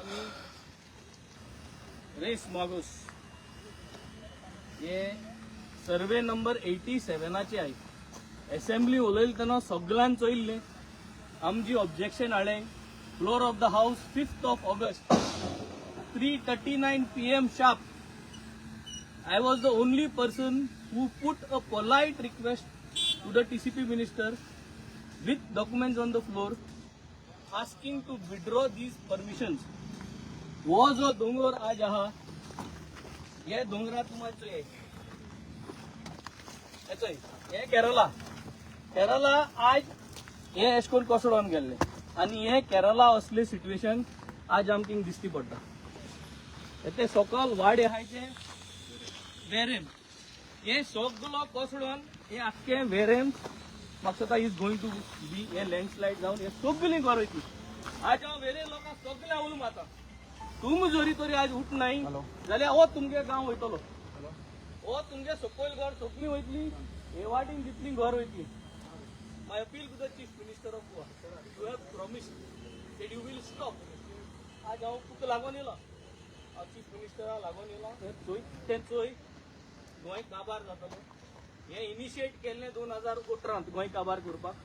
आम्ही रेस मागोस हे survey number 87चे आहे. असेंब्ली उलयतना सगळ्यांनी चोयल्ले आमची ऑब्जेक्शन हाडे. Floor of the house 5th of August 3:39 PM sharp. I was the only person who put a polite request to the TCP minister with documents on the floor asking to withdraw these permissions. वो जो डोंगर आज आहा ये डोंगरा तुमचो आहे. हे केरला आज हे एशकोन कोसळून गेल्ले आणि हे केरला असले सिच्युएशन आज आमकां दिसती पडटा. ते सकल वाडे आहाय ते वेरेम हे सगळो कोसळून हे आख्खे वेरेम म्हाका दिसता इज गोइंग टू बी हे लँडस्लायड जावन हे सगळी घर वयतली. आज हांव वेरे लोकांक सगळे उलो मारता तुम जरी तरी आज उठ नाही जाल्यार हो तुमगे गांव वयतलो. हो तुमगे सकयल घर सगळी वयतली. हे वाटेन जितली घर वयतली. My appeal to the Chief Minister of Goa, you have promised that you will stop. आज हांव तुका लागून येयला, चीफ मिनिस्टरा लागून येयला. ते चोय गोंय काबार जातलो. हे इनिशिएट केल्लें 2018 गोंय काबार करपाक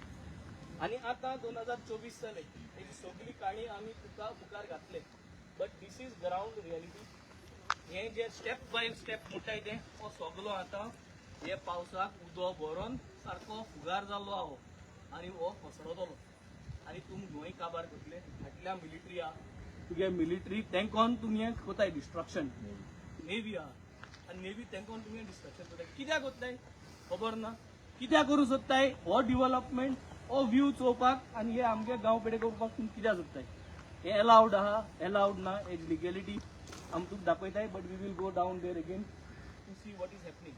आनी आतां 2024 जालें. तेजी सगळी काणी आमी तुका मुखार घातले. But this is ground reality. हे जे स्टेप बाय स्टेप म्हणटाय ते हो सगळो आतां हे पावसाक उदो भरोन सारको फुगार जाल्लो आहो आनी हो फसडतलो आनी तुमी गोंय काबार करतले. फाटल्या मिलिटरी आहा तुगे मिलिटरी तेंकोन तुमी हें कोताय डिस्ट्रक्शन. नेव्ही आहा आनी नेव्ही तेंकोन तुमी डिस्ट्रक्शन कोताय. कित्याक कोत्ताय खबर ना. कित्याक करूं सोदताय हो डिव्हलपमेंट हो व्यू चोवपाक आनी हे आमगे गांव पेडे करपाक तुमी कित्याक सोदताय. हे अलाउड आहा अलाउड ना एज लिगॅलिटी आमी तुका दाखयताय. But we will go down there again to see what is happening.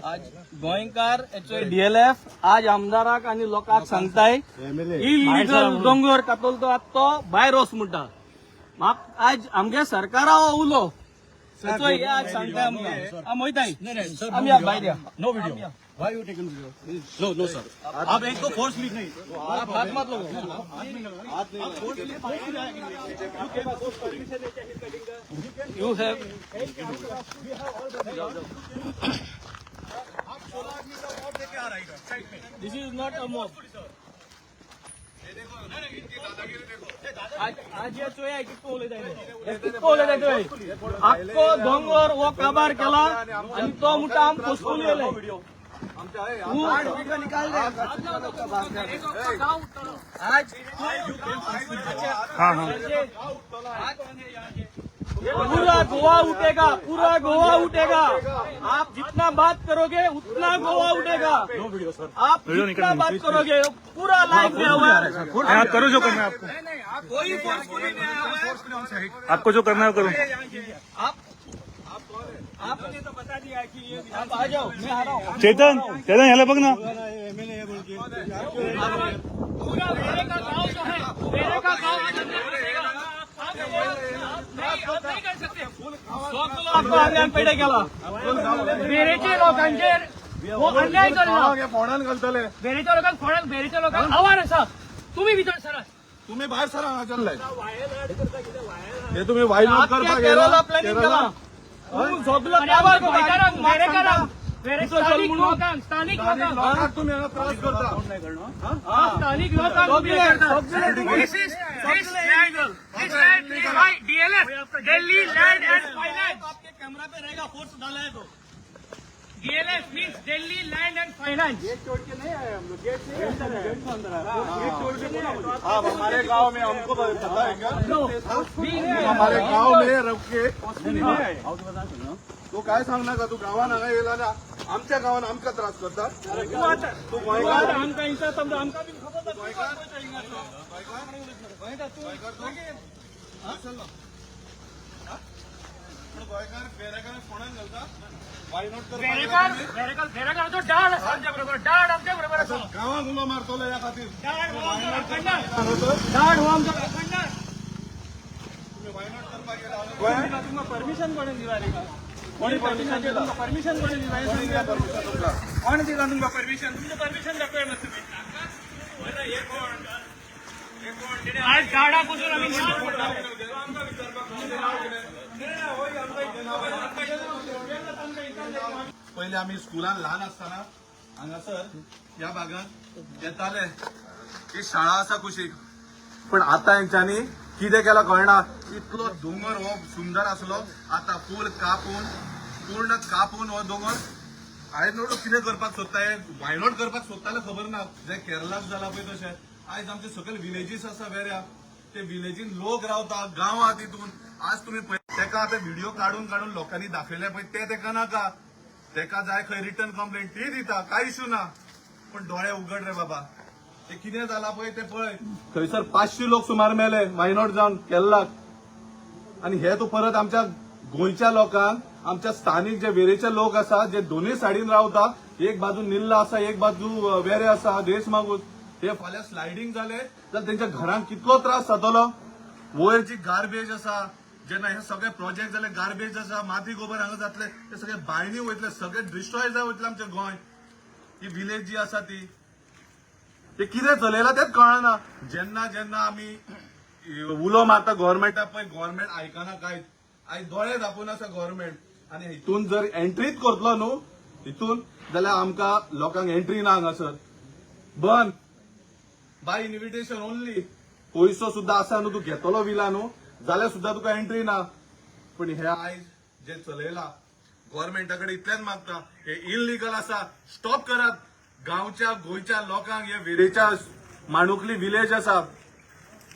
आज गोंयकार डीएलएफ आज आमदाराक आनी लोकांक सांगताय इलिगल दोंगर कातल तो आतां तो भायर वच म्हणटा. म्हाका आज आमगे सरकारा हो उलो आज सांगताय आमकां आमी वयताय आमी भायर या. No video. Why you taken video? No sir. आप एक तो फोर्सली नहीं. आप हाथ मत लगाओ. हाथ नहीं. You have. आप 16 आदमी का मोब लेके आ रहा है साइड में. This is not a mob. ये देखो इनकी दादागिरी देखो. आज ये चोया है किसको बोले जायले. किसको बोले जायले. आपको डोंगर वो काबार केला आणि तो मोठा आम पोस्टून गेले. निकाल आज पूरा गोवा उठेगा. पूरा गोवा उठेगा. आप जितना बात करोगे उतना गोवा उठेगा. आप जितना बात करोगे पूरा लाइव में हुआ है. आप करो जो करना है आपको. कोई फोर्सफुली नहीं आया हुआ है. आपको जो करना है करो. आपने तो बता दिया कि ये आप आ जाओ. मैं आ रहा हूँ. चेतन ह्याला बघ ना. पूरा मेरे का गाँव जो है मेरे का गाँव नहीं कर सकते. अन्याय पेडे केला. बेरेचे लोकांचेर वो अन्याय करला. फोडान घालतले. बेरेच्या लोकांक फोडान बेरेच्या लोकांक आव्हान आसा. तुम्ही भितर सरा. तुम्ही बाहेर सरा चल्लाय. हे तुम्ही वायलेट करपाक केरळला प्लॅनिंग केला. स्थानिक लोकांक तुम्ही त्रास करता. स्थानिक लोकांक DLF Delhi land and finance. आपके कैमरा पे रहेगा. फोर्स डाला है तो DLF means Delhi land and finance. Gate तोड़ के नहीं आए हम लोग. गेट से अंदर आया. गेट तोड़ के नहीं आए. आप हमारे गांव में हमको पता है क्या. हमारे हमारे गांव में रख के नहीं आए. तू काय सांगणार का. तू गावात गेला ना आमच्या गावात आमका त्रास करता. तू गोंयकार आमका हिंसा समजा आमका बी खबर गोंयकार बेरेकार फोडान घालता. वायनॉट तर गावात उलो मारतलो या खातीर तुम्ही वायनॉट करपाक गेला तुमकां परमिशन कोणी दिला रे का? कोणी परमिशन दिला? परमिशन कोणी दिला? कोणी दिला परमिशन तुमका? कोण दिला तुमका परमिशन? तुमचं परमिशन दाखवा ना तुम्ही. आज झाडापासून आम्ही पहिले आम्ही स्कुलान लहान असताना हांगासर या भागात येताले ही शाळा आसा कुशीक, पण आता यांच्यानी कितें केला कळना. इतलो दोंगर हो सुंदर आसलो, आता पूर्ण कापून हो दोंगर आयज नोडू कितें करपाक सोदताय, वायनॉट करपाक सोदताले खबर ना. जे केरळाक जाला पळय तशें आयज आमचे सकयल विलेजीस आसा वेऱ्या, ते विलेजीन लोक रावता, गांव आहा तितून. आज तुम्ही तेका आता व्हिडिओ काढून लोकांनी दाखयले पळय ते तेका नाका. तेका जाय खंय रिटर्न कंप्लेंट ती दिता, काय इश्यू ना. पण डोळे उघड रे बाबा, ते कितें जाला पळय ते पळय. थंयसर 500 लोक सुमार मेले वायनॉट जावन केरळाक. आणि हे तू परत आमच्या गोंयच्या लोकांक, आमच्या स्थानिक जे वेरेचे लोक आसा जे दोनूय सायडीन रावता, एक बाजू निल्ला आसा एक बाजू वेरे आसा देश मागूस, हे फाल्यां स्लायडींग जाले जाल्यार तेंच्या घरांक कितलो त्रास जातलो. वयर जी गार्बेज आसा, जेन्ना हे सगळे प्रोजेक्ट जाले गार्बेज आसा माती गोबर हांगा जातले ते सगळे बायणी वयतले, सगळे डिस्ट्रॉय जाय वयतले आमचें गोंय. ही विलेज जी आसा ती ते कितें चलयला तेच कळना. जेन्ना आमी उलो मारता गव्हर्मेंटाक पळय, गव्हर्मेंट आयकना कांयच. आयज दोळे धापून आसा गव्हर्मेंट. आणि हितून जर एंट्रीच करतलो न्हू हितून जाल्यार आमकां लोकांक एंट्री ना हांगासर. बंद बाय इन्व्हिटेशन ओन्ली. पयसो सुद्धा आसा न्हू, तूं घेतलो विला न्हू जाल्यार सुद्धा तुका एंट्री ना. पण हे आयज जे चलयला गव्हर्मेंटा कडेन इतलेंच मागता, हे इलिगल आसा, स्टॉप करात. गांवच्या गोंयच्या लोकांक हे वेरेच्या माणुकली विलेज आसा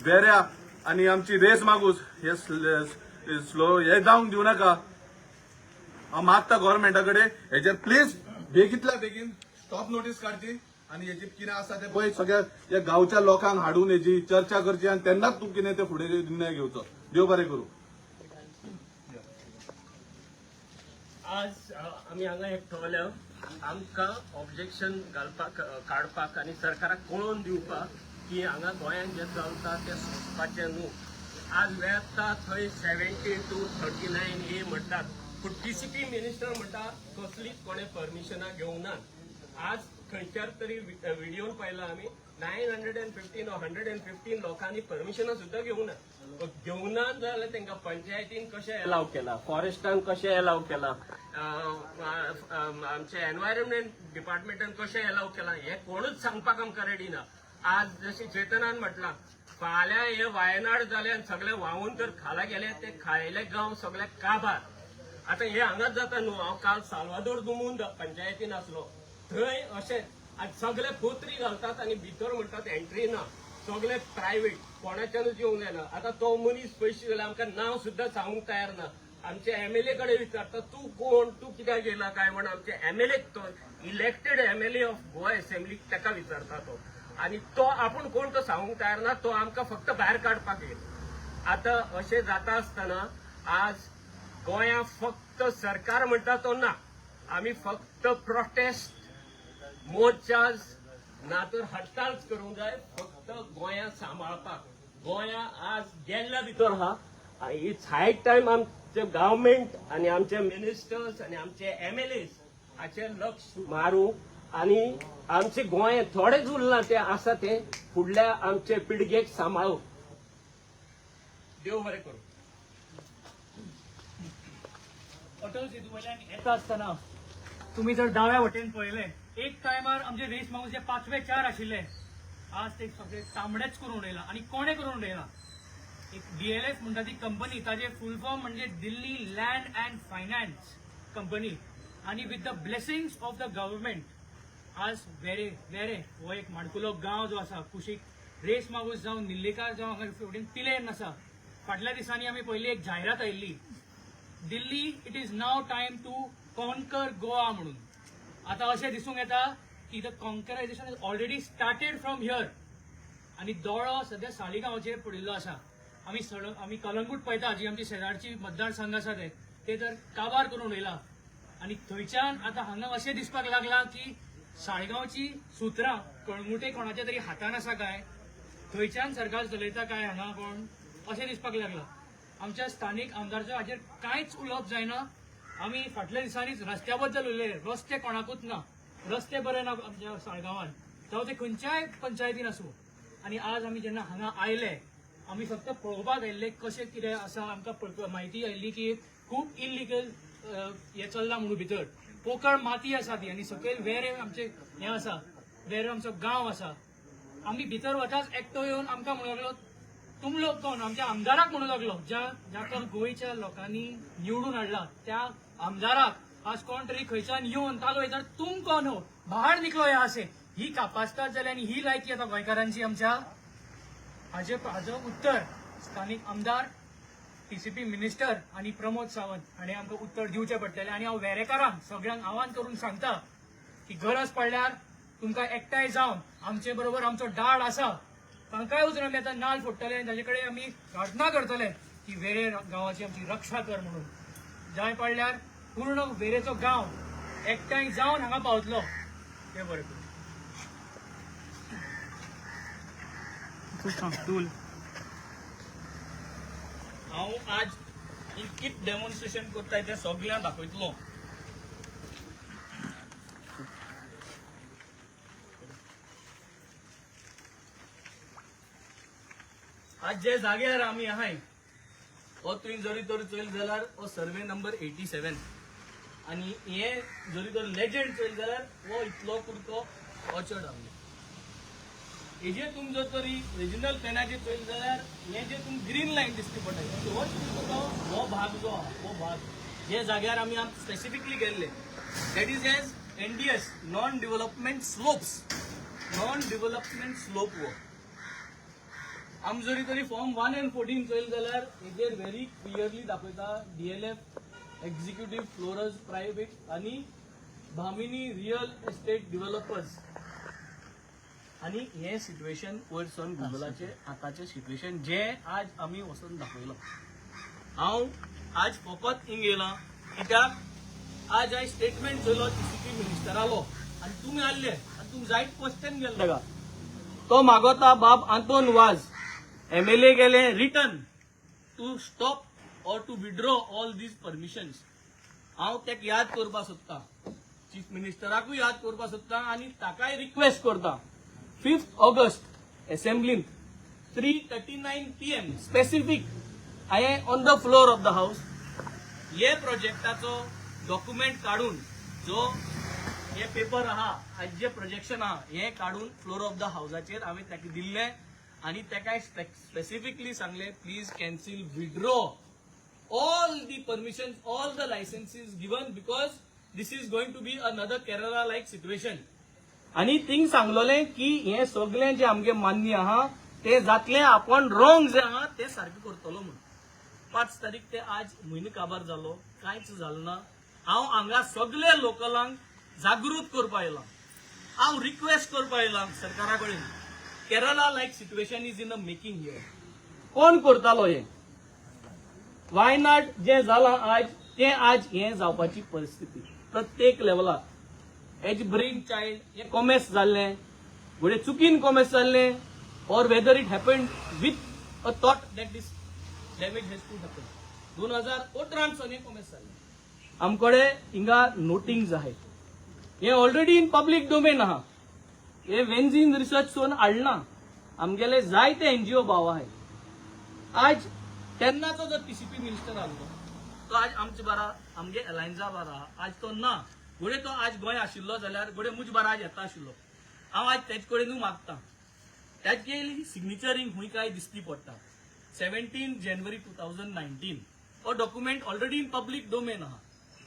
वेऱ्या आणि आमची रेस मागूस हे स्लो हे जावंक दिवं नाका. हांव मागता गव्हर्मेंटा कडेन हेचेर प्लीज बेगींतल्या बेगीन स्टॉप नोटीस काडची आणि हेची कितें आसा ते पळय सगळ्या या गांवच्या लोकांक हाडून हेची चर्चा करची आणि तेन्नाच तूं कितें ते फुडें निर्णय घेवचो. देव बरें करूं. आज आम्ही हांगा एकठांयल्या आमकां ऑब्जेक्शन घालपाक काडपाक आनी सरकाराक कळोवन दिवपाक की हांगा गोंयांत जें चलता तें सोंसपाचें न्हू. आज वेता थंय 70 to 39A म्हणटात, पूण TCP मिनिस्टर म्हणटा कसलीच कोणें परमिशनां घेवंक ना. आज खंयच्यार तरी व्हिडिओन पळयला आमी 915 or 115 लोकांनी परमिशनां सुद्दां घेवंक ना. घेवंक ना जाल्यार तांकां पंचायतीन कशें एलाव केला, फॉरेस्टान कशें एलाव केला, आमचे एनवायरमेंट डिपार्टमेंटान कशें एलाव केला हें कोणूच सांगपाक आमकां रेडी ना. आज जशें चेतनान म्हटलां फाल्यां हे वायनाड जाले आनी सगळे व्हांवून तर खाला गेले, ते खायले गांव सगळे काबार. आतां हे हांगाच जाता न्हू. हांव काल साल्वादोर दुमून पंचायतीन आसलो, थंय अशें आज सगळे पोत्री घालतात आनी भितर म्हणटात एंट्री ना, सगळे प्रायव्हेट, कोणाच्यानूच येवंक जायना. आता तो मनीस पयशे जाल्यार आमकां नांव सुद्दां सांगूंक तयार ना. आमचे MLA कडेन विचारता तूं कोण, तूं कित्याक गेला काय म्हण आमचे MLA तो elected MLA of Goa assembly ताका विचारता तो. आणि तो आपूण कोण तो सांगूंक तयार ना, तो आमकां फक्त भायर काडपाक येयला. आता अशें जाता आसतना आज गोंया फक्त सरकार म्हणटा तो ना, आमी फक्त प्रोटेस्ट मोर्चाज ना तर हडताळच करूंक जाय फक्त गोंया सांबाळपाक. गोंया आज गेल्ल्या भितर आहा. इट्स हाय टायम आमचे गव्हर्मेंट आणि आमचे मिनिस्टर्स आणि आमचे MLAs हाचेर लक्ष मारूं आणि आमचे गोंय थोडेच उरला ते आसा ते फुडल्या आमचे पिळगेक सांबाळूं. देव बरें करूं. अटल सेतू वयल्यान येता आसतना तुम्ही जर दाव्या वटेन पळयले, एक टायमार आमचे रेस मागूस जे 5वे 4 आशिल्ले आज ते सगळे तांबडेच करून उडयला. आणि कोणे करून उडयला? एक DLF म्हणटा ती कंपनी, ताजे फुल फॉर्म म्हणजे Delhi land and finance company. आणि with the blessings of the government आज वेरे हो एक माणकुलो गांव जो आसा कुशीक रेस मागूस जावन निल्लेकार जावं हांगा फुडें पिलेन आसा. फाटल्या दिसांनी आमी पयली एक जायरात आयिल्ली, Delhi it is now time to conquer Goa म्हणून. आता अशें दिसूंक येता की the conquerisation is already started from here. आणि दोळो सध्या सालिगांवाचेर पडिल्लो आसा. आमी कलंगूट पळयता, जी आमची शेजारची मतदारसंघ आसा ते तर काबार करून उडयला. आणि थंयच्यान आतां हांगा अशें दिसपाक लागला की साळगांवची सुत्रां कळंगुटे कोणाच्या तरी हातान आसा काय, थंयच्यान सरकार चलयता काय हांगा कोण, अशें दिसपाक लागला. आमच्या स्थानीक आमदारचो हाजेर कांयच उलोवप जायना. आमी फाटल्या दिसांनीच रस्त्या बद्दल उलयले, रस्ते कोणाकूच ना, रस्ते बरे ना आमच्या साळगांवान, जावं ते खंयच्याय पंचायतीन आसूं. आनी आज आमी जेन्ना हांगा आयले, आमी फक्त पळोवपाक आयिल्ले कशें कितें आसा. आमकां म्हायती आयिल्ली की खूब इल्लिगल हें चल्लां म्हणून भितर, पोकळ माती आसा ती, आनी सकयल वेरे आमचे हें आसा, वेरे आमचो गांव आसा. आमी भितर वताच एकटो येवन आमकां म्हणूंक लागलो, तुम लोक कोण, आमच्या आमदाराक म्हणूंक लागलो, जाका गोंयच्या लोकांनी निवडून हाडला त्या आमदाराक आज कोण तरी खंयच्यान येवन तालो विचार, तुम कोण हो, भायर निकलो या असे. ही कापासतात जाल्यार आनी ही लायकी आतां गोंयकारांची आमच्या. हाजो उत्तर स्थानीक आमदार, टीसीपी मिनिस्टर आणि प्रमोद सावंत हाणें आमकां उत्तर दिवचें पडटलें. आनी हांव वेरेकारांक सगळ्यांक आवाहन करून सांगता की गरज पडल्यार तुमकां एकठांय जावन आमचे बरोबर आमचो डाळ आसा, तांकांय उजरावन आमी आतां नाल्ल फोडटले आनी ताजे कडेन आमी प्रार्थना करतले की वेरे गांवाची आमची रक्षा कर म्हणून. जाय पडल्यार पूर्ण वेरेचो गांव एकठांय जावन हांगा पावतलो. तें बरें करूं. हांव आज कित डेमॉन्स्ट्रेशन करताय तें सगळ्यांक दाखयतलो. आज जे जाग्यार आमी आहाय हो तुवें जरी तर चोयल जाल्यार हो सर्वे नंबर 87 आनी हे जरी तर लेजंड चोयल जाल्यार हो इतलो पुरतो ऑर्चर्ड आमगे. हेजे तुम जर तरी रिजनल प्लॅनाचेर चोयल जाल्यार हे जे तुम ग्रीन लायन दिसती पडटा हो भाग जो आहा, हो भाग जे जाग्यार आमी स्पेसिफिकली गेल्ले, that is as NDS non development slopes. Non development slope वो आम जरी तरी फॉर्म 1 and 14 चोयल जाल्यार हेजेर व्हेरी क्लियरली दाखयता DLF एक्झिक्युटिव्ह फ्लोरर्स प्रायव्हेट आनी भामिनी रियल एस्टेट डेव्हलपर्स. आणि हे सिच्युएशन वयरसून गुगलाचे आतांचे सिच्युएशन जे आज आमी वचून दाखयलो. हांव आज फकत हिंग येयला कित्याक आज हांवें स्टेटमेंट चोयलो TCP मिनिस्टरालो आनी तुमी आसले आनी तुमी जायत क्वेश्चन गेले तेका. तो मागोता बाब आंतोन वाज MLA गेले return to stop or to withdraw all these permissions. हांव तेका याद करपा सोदतां, चीफ मिनिस्टराकूय याद करपा सोदतां आनी ताकाय रिक्वेस्ट करता. 5th August असेंब्लीन 3:39 PM स्पेसिफिक हांवें on the floor of the house हे प्रोजेक्टाचो डॉक्युमेंट काढून जो हे पेपर आहा आज जे प्रोजेक्शन आहा हे काढून फ्लोर ऑफ द हाऊसाचेर हांवें ताका दिल्ले आनी ताका स्पेसिफिकली सांगले please cancel withdraw all the permission all the licences given because this is going to be another Kerala like situation. आनी थिंग सांगलोले की हे सगळें जे आमगे मान्य आहा ते जातले आपण रॉंग जे आहा ते सारखे करतलो म्हणून. 5 तारीख ते आज म्हयनो काबार जालो कांयच जालें ना. हांव हांगा सगळे लोकलांक जागृत करपा येयला. हांव रिक्वेस्ट करपा येयला सरकारा कडेन Kerala like situation is in a making here. कोण करतालो हे वायनाड जे जालां आज ते आज हे जावपाची परिस्थिती प्रत्येक लेवलार. एज ब्रेन चाइल्ड हे कॉमेस जाल्ले घोडे चुकीन कॉमेस जाल्ले और whether it happened with a thought that this damage has to happen. 2018 हे कॉमेस जाल्ले. आमकडे हिंगा नोटिंग्स आहेत हे ऑलरेडी इन पब्लीक डोमेन आहा. हे वेन्झीन रिसर्च सोन हाडना आमगेले जायते NGO भाव आहे. आज तेन्नाचो जो TCP मिनिस्टर आसलो तो आज आमचे बारा आमगे अलायन्सा बारा आज तो ना. घोडे तो आज गोंय आशिल्लो जाल्यार घोडे मुज बारा आज येता आशिल्लो. हांव आज तेजे कडेनूय मागता ताजी सिग्नेचरींग खूंय काय दिसती पडटा. 17 January 2019 हो document already in public domain आहा.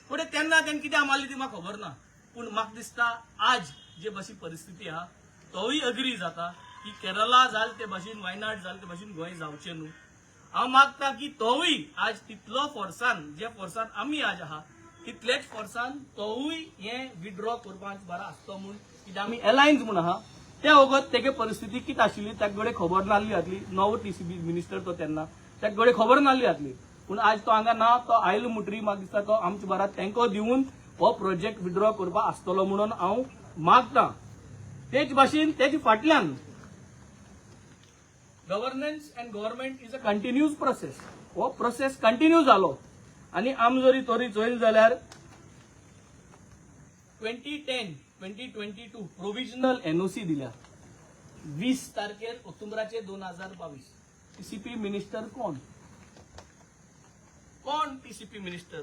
घोडे तेन्ना तेंका कितें मारली ती म्हाका खबर ना पूण म्हाका दिसता आज जे भाशी परिस्थिती आहा तोय अग्री जाता की केरला जाल ते भाशेन वायनाड जाल ते भाशेन गोंय जावचें न्हू. हांव मागता की तोय आज तितलो फोर्सान जे फोर्सान आमी आज आहा तितलेच फोर्सान तोय हे विड्रॉ करपाक बरा आसतो म्हूण कित्याक आमी अलायन्स म्हूण आहा. त्या वगत तेगे परिस्थिती कित आशिल्ली ताका कडेन खबर नासली जातली. नवो TCP मिनिस्टर तो तेन्ना ताका कडेन खबर नासली जातली पूण आज तो हांगा ना. तो आयलो म्हणटरी म्हाका दिसता तो आमचे बारा तेंको दिवन हो प्रोजेक्ट विड्रॉ करपा आसतलो म्हणून हांव मागतां. तेच भाशेन तेज फाटल्यान governance and government is a continuous process. हो प्रोसेस कंटिन्यू जालो आनी आम जरी तरी चोयल जाल्यार 2010-2022 प्रोविजनल एनओसी दिल्या 20 तारखेर ऑक्टोबराचे 2022. टीसीपी मिनिस्टर कोण टीसीपी मिनिस्टर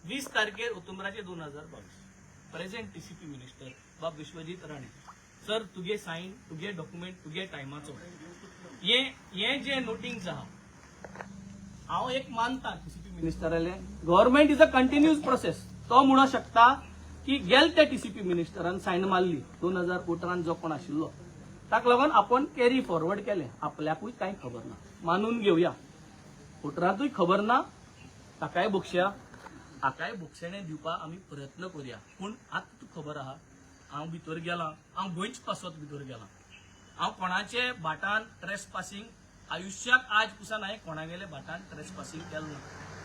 20 तारखेर ऑक्टोबराचे 2022 प्रेझेंट टीसीपी मिनिस्टर बाब विश्वजीत राणे. सर तुगे सायन तुगे डॉक्युमेंट तुगे टायमाचो हे जे नोटिंग्स आहा हांव एक मानता टीसीपी मिनिस्टराले government is a continuous process. तो म्हणू शकता की गेल त्या टीसीपी मिनिस्टरान सायन मारली 2014 जो कोण आशिल्लो ताका लागून आपण कॅरी फॉरवर्ड केले. आपल्याकूय कांय खबर ना मानून घेवया. वोटरांतूय खबर ना ताकाय बक्षया हाकाय बक्षणे दिवपाक आमी प्रयत्न करूया. पूण आतां तूं खबर आहा हांव भितर गेलां हांव गोंयच पासत भितर गेलां. हांव कोणाचे बाटान ट्रेस पासींग आयुश्याक आज पुसान हांवें कोणागेले बाटान ट्रेस पासींग केलें ना.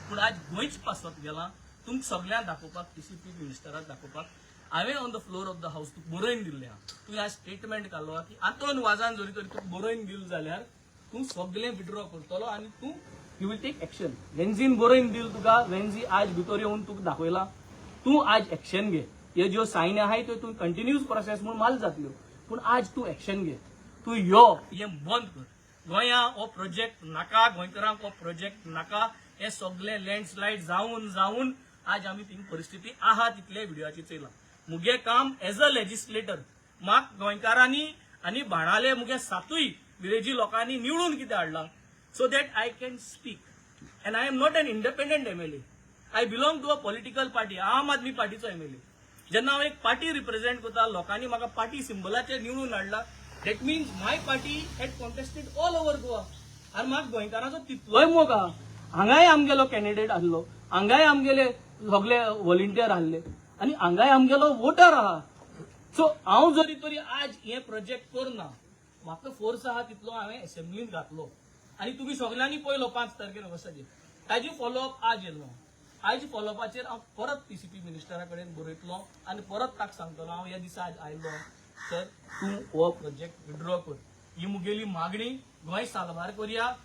पूण आज गोंयच पासत गेलां तुमकां सगळ्यांक दाखोवपाक टीसीपी मिनिस्टराक दाखोवपाक हांवें on the floor of the house तुका बरोवन दिल्लें आहा. तूं ह्या स्टेटमेंट काडलो की आतोन वाजान जरी तरी तुका बरोवन दिल जाल्यार तूं सगळें विड्रॉ करतलो आनी तूं यू विल टेक एक्शन. वेन्झीन बरोवन दिल तुका वेन्झी आज भितर येवन तुका दाखयला तूं आज एक्शन घे. हे ज्यो सायन आहाय त्यो तूं कंटिन्यूस प्रोसेस म्हणून माल जातल्यो पूण आज तूं एक्शन घे. तूं यो हें बंद कर. गोंया हो प्रोजेक्ट नाका गोंयकारांक हो प्रोजेक्ट नाका. हे सगळे लँडस्लायड जावन आज आमी ती परिस्थिती आहा तितले व्हिडिओची चयला. मुगे काम एज अ लेजिस्लेटर म्हाक गोंयकारांनी आनी बाणाले मुगे सातूय विलेजी लोकांनी निवडून कितें हाडला so that I can speak. And I am not an independent MLA. I belong to a political party Aam Aadmi पार्टीचो MLA. जेन्ना हांव एक पार्टी रिप्रेझेंट करता लोकांनी म्हाका पार्टी सिंबलाचेर निवडून हाडला that means my party had contested all over Goa. आनी म्हाका गोंयकारांचो तितलोय मोग आहा. हांगाय आमगेलो कॅन्डिडेट आसलो हांगाय आमगेले सगळे व्हॉलिंटियर आसले आनी हांगाय आमगेलो वोटर आहा. सो हांव जरी तरी आज हे प्रोजेक्ट करना म्हाका फोर्स आहा तितलो हांवें एसेंब्लींत घातलो आनी तुमी सगळ्यांनी पयलो 5 तारखेर ऑगस्टाचेर ताजी फॉलोअप आज येयलो. आज फॉलोअपाचेर हांव परत टीसीपी मिनिस्टरा कडेन बरयतलो आनी परत ताका सांगतलो हांव ह्या दिसा आज आयलो सर तूं हो प्रोजेक्ट विड्रॉ कर. ही मुगेली मागणी गोंय सालभार करया.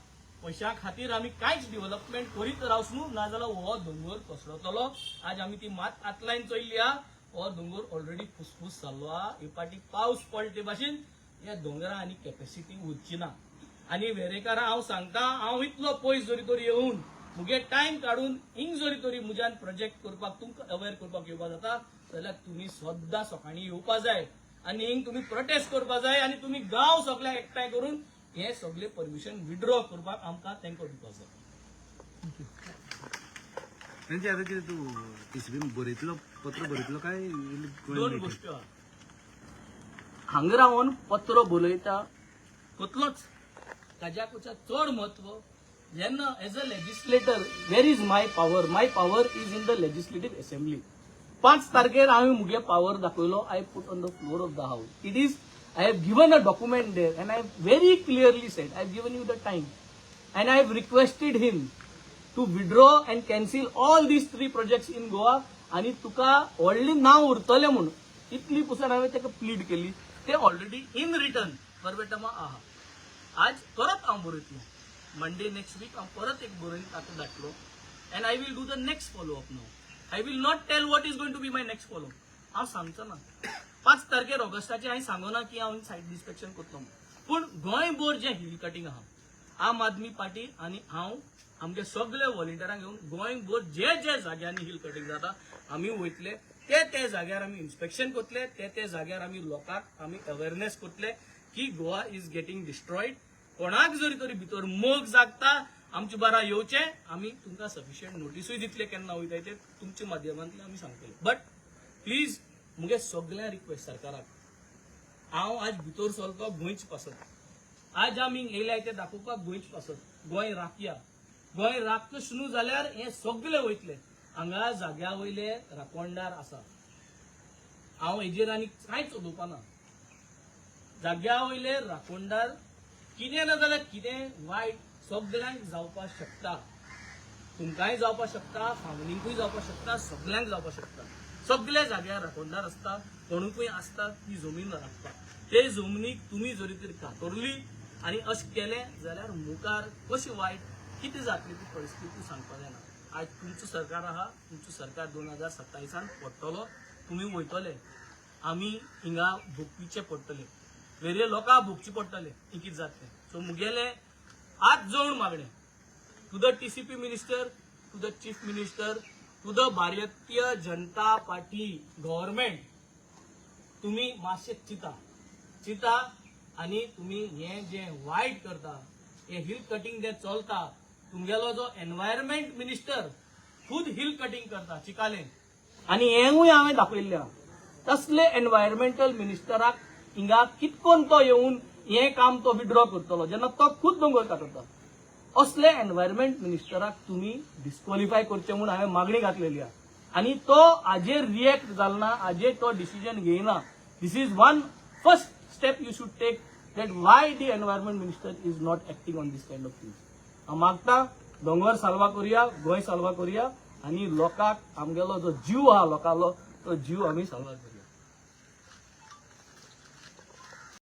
पैशा खातीर आमी कांयच डेव्हलपमेंट करीत रावचू नाजाल्यार हो दोंगर कोसळटलो. आज आमी ती मात आतलायन चोयली आहा. हो दोंगर ऑलरेडी फुसफूस जाल्लो आहा. हे पाटी पावस पडटे भाशेन ह्या दोंगरा आनी कॅपेसिटी उरची ना. आनी वेरेकारां हांव सांगता हांव इतलो पयस जरी तरी येवन मुगे टायम काडून हिंग जरी तरी म्हज्यान प्रोजेक्ट करपाक तुमकां अवेअर करपाक येवपा जाता जाल्यार तुमी सद्दां सकाळीं येवपा जाय आनी हिंग तुमी प्रोटेस्ट करपा जाय आनी तुमी गांव सगळ्यांक एकठांय करून हे सगळे परमिशन विड्रॉ करपाक आमकां तेंको दिवपाक जाय. त्यांची आता कितें तूं टीसीबी बरयतलो पत्र बरयतलो काय 2 गोष्टी आहा. हांगा रावन पत्र बरयता कसलोच ताज्याकूच्या चड म्हत्व जेन्ना as a legislator where is my power is in the legislative assembly. 5 तारखेर हांवें मुगे पावर दाखयलो. I put on the floor of the house. It is I have given a document there and I have very clearly said, I have given you the time and I have requested him to withdraw and cancel all these 3 projects in Goa आणि तुका व्हडली नाव उरतले म्हणून इतली पुसन हांवें ताका plead केली. ते already in return वर्बेटमा आहा. आज परत हांव बरयतलो मंडे नेक्स्ट वीक हांव परत एक बरोवन ताका धाडटलो and I will do the next follow up नाव. I will not tell what is going to be my next follow up. हांव सांगचो ना 5 तारखेर ऑगस्टाचे हांवें सांगना की हांव सायट इन्स्पेक्शन करतलो पूण गोंयभर जे हिल कटींग आहा आम आदमी पार्टी आनी हांव आमगे सगळे व्हॉलिंटियरांक घेवन गोंयभर जे जे जाग्यांनी हिल कटींग जाता आमी वयतले ते जाग्यार आमी इन्स्पेक्शन करतले ते जाग्यार आमी लोकांक आमी अवेअरनेस करतले की गोवा इज गेटिंग डिस्ट्रॉयड. कोणाक जरी तरी भितर मोग जागता आमचे बारा येवचे आमी तुमकां सफिशियंट नोटीसूय दितले केन्ना वयताय ते तुमच्या माध्यमांतल्यान आमी सांगतले. बट प्लीज मुगे सगळ्या रिक्वेस्ट सरकाराक हांव आज भितर सरलो गोंयच पासत. आज आमी येयल्या ते दाखोवपाक गोंयच पासत. गोंय राखया. गोंय राखता सुनू जाल्यार हे सगळे वयतले. हांगा जाग्या वयले राखणदार आसा. हांव हेजेर आनी कांयच उलोवपा ना. जाग्या वयले राखणदार कितें ना जाल्यार कितें वायट सगळ्यांक जावपाक शकता. तुमकांय जावपाक शकता फामलींकूय जावपाक शकता सगळ्यांक जावपाक शकता. सगळ्या जाग्यार राखणदार असता, कोणूकय असता ती जमीन राखता. ते जमनीक तुम्ही जरी तरी कातरली आणि अशें केलें जाल्यार मुखार कशी वायट कितें जातली ती परिस्थिती सांगपाक जायना. आज तुमचं सरकार आहा, तुमचं सरकार 2027 पडटलो, तुम्ही वयतले, आमी हिंगा भोगचे पडटले, वेरे लोकांक भोगचे पडटले, ही कितें जातलें. सो मुगेले आज जोड मागणे to the TCP minister, to the chief minister, to the Bharatiya Janata party government, तुम्ही मातशें चिता आणि तुम्ही हे जे वाईट करता, हे हिल कटिंग जे चलता, तुमगेलो जो एनवायरमेंट मिनिस्टर खुद हिल कटिंग करता चिकालें, आणि हेंवूय हांवें दाखयल्लें. तसले एनवायरमेंटल मिनिस्टराक हिंगा कितकोन तो येऊन हे काम तो विड्रॉ करतलो जेन्ना तो खुद दोंगर कातरता. असले एनवायरमेंट मिनिस्टराक तुम्ही डिस्क्वॉलिफाय करचे म्हणून हांवें मागणी घातलेली आहा. आणि तो हाजेर रिएक्ट जालना, हाजेर तो डिसिजन घेयना. This is one first step you should take, that why the environment minister is not acting on this kind of things. हांव मागता दोंगर साल्वा करुया, गोंय साल्वा करुया, आणि लोकांक आमगेलो जो जीव आहा लोकांलो तो जीव आमी साल्वा करुया.